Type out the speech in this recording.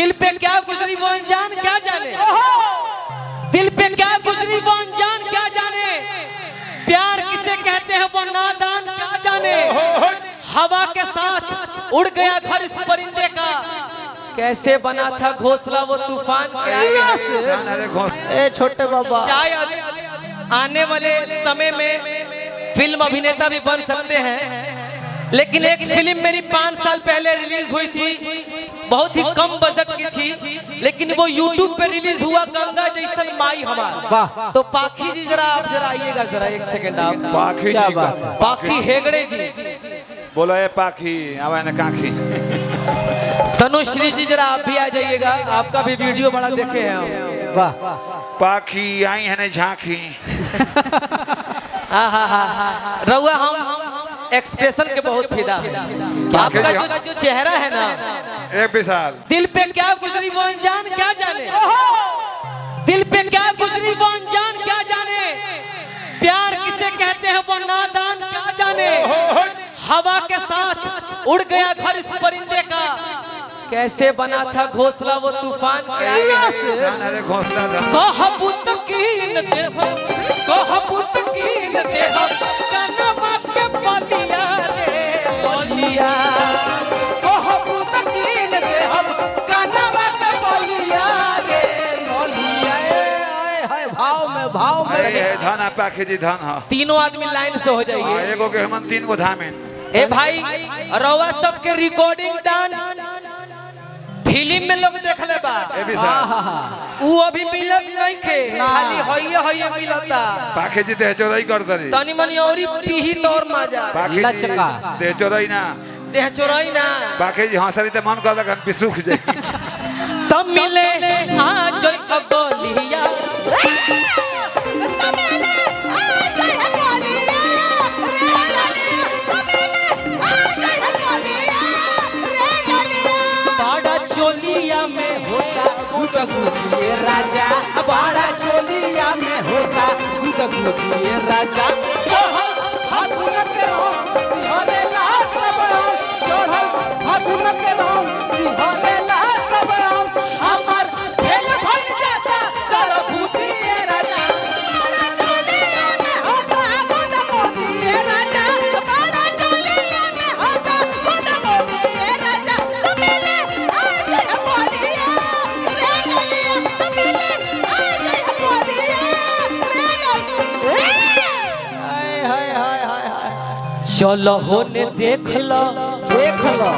दिल पे क्या गुजरी वो अनजान क्या जाने, दिल पे क्या गुजरी वो अनजान क्या जाने, प्यार किसे कहते हैं वो नादान क्या जाने। हवा के साथ उड़ गया घर इस परिंदे का, कैसे बना था घोंसला वो तूफान के। छोटे बाबा शायद आने वाले समय में फिल्म अभिनेता भी बन सकते हैं, लेकिन एक फिल्म मेरी 5 साल पहले रिलीज हुई थी, बहुत ही कम बजट की थी, लेकिन वो YouTube पे रिलीज हुआ, गंगा जैसन माई हमार। तो पाखी जी जरा आप जरा आइएगा जरा 1 सेकंड आप। पाखी जी का पाखी हेगड़े जी बोला है पाखी आवा न काखी। तनुश्री जी जरा आप भी आ जाइएगा, आपका भी वीडियो बड़ा देखे हैं हम। वाह पाखी आई है न झांकी। हाँ रउआ हम एक्सप्रेशन के बहुत फिदा है। आपका जो चेहरा है ना एक विशाल, दिल पे क्या गुजरी वो अनजान क्या जाने, दिल पे क्या गुजरी वो अनजान क्या जाने, प्यार किसे कहते हैं वो नादान क्या जाने। हवा के साथ उड़ गया घर इस परिंदे का, कैसे बना था घोंसला वो तूफान के। घोंसला कहबूत कीन देव, कहबूत कीन देव, कनवा के बलिया रे बलिया, कहबूत कीन देव, कनवा के बलिया रे बलिया। भाव में धन पाखी जी धन है। तीनों आदमी लाइन से हो जाइए। एगो के हमन 3 गो धामेन। ए भाई रवा सबके रिकॉर्डिंग डांस फिल्म में लोग देख ले बा, वो अभी मिलत नहीं खे, खाली होइए मिलता। पाखी जी देह चोरई कर दरी, तनी मनी औरी पीही तोर मजा लचका देह चोरई ना, देह चोरई ना। पाखी जी हंसरी त मन कर लगा पिसुख जाई। तब मिले आज अगलिया, बड़ा चोलिया में होता गुदगुदिए राजा, बड़ा चोलिया में होता गुदगुदिए राजा। चढ़ल फागुन के रंग सिहरे ला सब हम, चढ़ल फागुन के रंग सिहरे ला सब हम, हमर भेल भल जाता सरभूतिए राजा। बड़ा चोलिया में होता गुदगुदिए राजा, बड़ा चोलिया में होता गुदगुदिए राजा। तमिले आज बोलिया रे गलिया, तमिले आज बोलिया रे गलिया। हाय हाय हाय हाय। चलो होने देख लो देख लो